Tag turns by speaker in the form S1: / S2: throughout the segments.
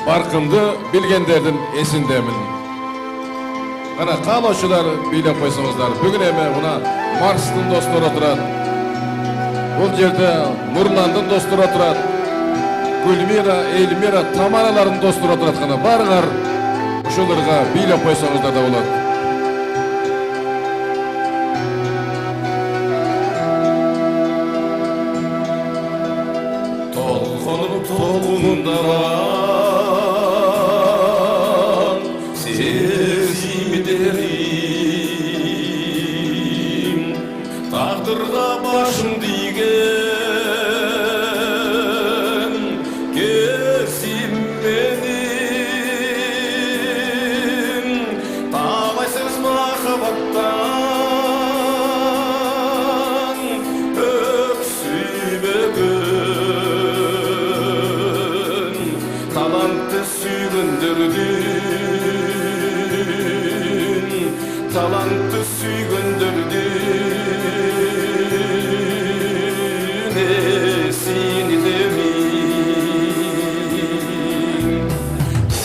S1: barkımdı bilgenlerden esindemin. Ana kaloşular biylep koysanızlar. Bugün eme buna Mars'tın dostlar oturat. Bu yerde Nurlan'dın dostlar oturat. Gülmira, Elmira, Tamaraların dostlar oturatkanı barılar. Uşularga biylep koysanızlar da olur. Tolunda var sezimi derim, taqdırga başım digen kesim benim, tağaysız mahabattan öksübegün talantı sügündürdün, talantı sügündürdün esini demin.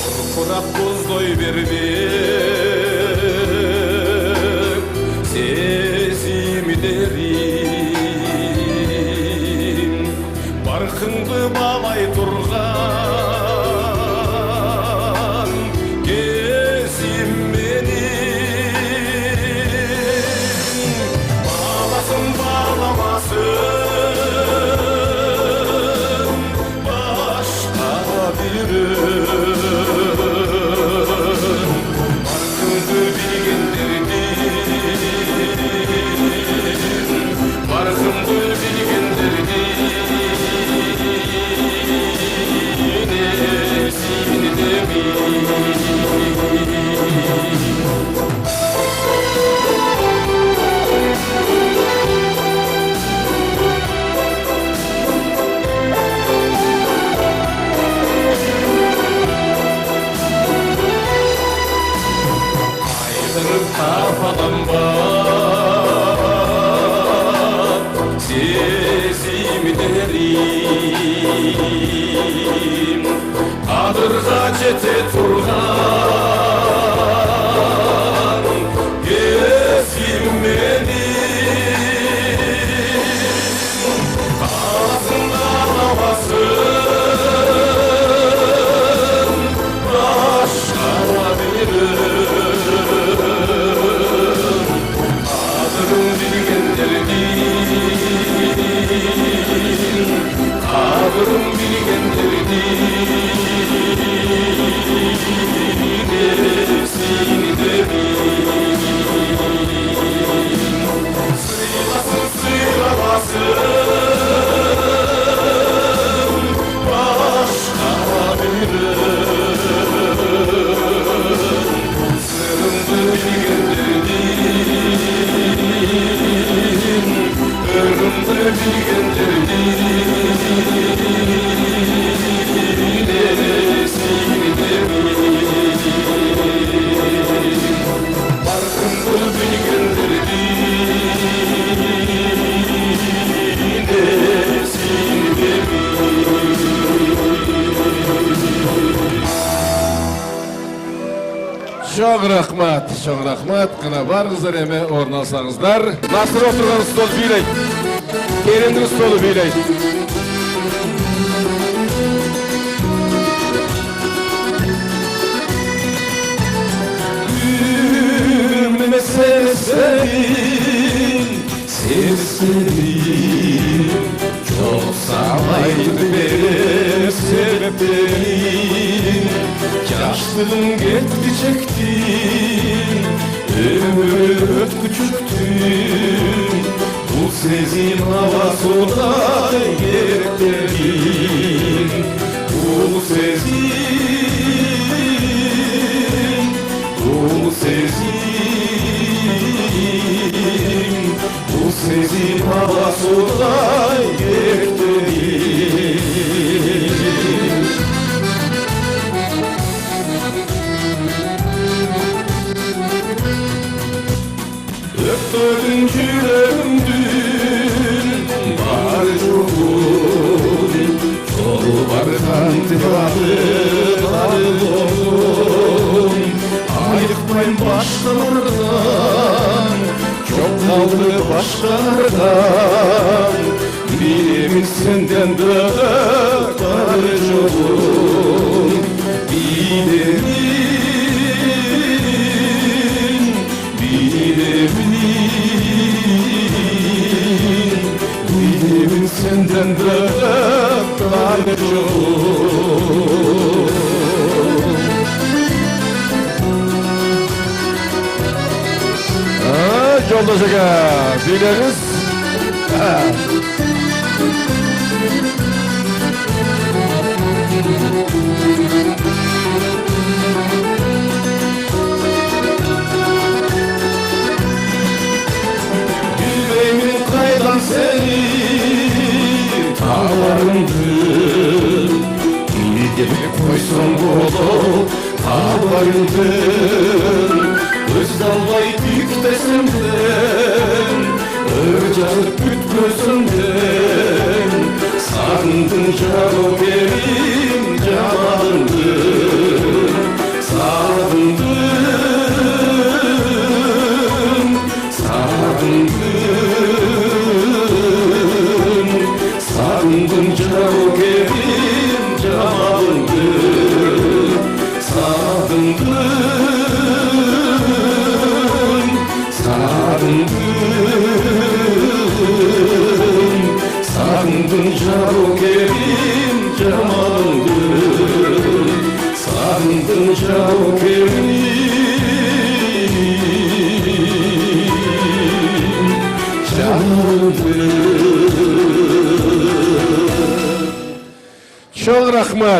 S1: Korkurak buzdoy vermek sezimi derim, barkındı bağlay turgan gezim benim, bağlasın bağlamasın başka biri. Barkındı bilgendirdim, barkındı bilgendirdim esini demin. Aydırıp kafadan bak sezimi derim, adırga cete turgan gezim benim, ağzında ağlamasın başka biri. Adırım bilgendirdim, adırım bilgendirdim esini demin. Sıylasın sıylamasın başka biri, sırrımdı bilgendirdim, ölümdü bilgendirdim esini demin. Barkımdı bilgendirdim esini demin. Çok rahmat, kına barınızlar eme ornalsağızlar. Nasır oturgan stol biyley, kerimdir stolu biyley. Gülme seslerin, seslerin, çok sağlaydı benim sebeplerim. Yaşlılığım gitti çektim, ömür küçüktüm, bu sezin havasına yerim, bu sezin, bu sezin, bu sezin havasına yerim. Öptürdün yüreğimdün barcuğun, çolu barkan tıradı başkalardan, çok kaldı başkalardan. Birimiz senden de karıcığım. Bilimin senden de karıcığım. Yoldaş aga, biliriz. Yüreğimin kaydan seni tağlarındır. Gelip koysun bolu tağlarındır. Özdalvay büyük desemden, ırcalık büt gözümden. Sandın canı benim canandır. Sarındım, sarındım. Sarındım canı benim canandır. Sarındım, sarındım canı benim canandır. Sarındım canı benim canandır. Çok rahmet.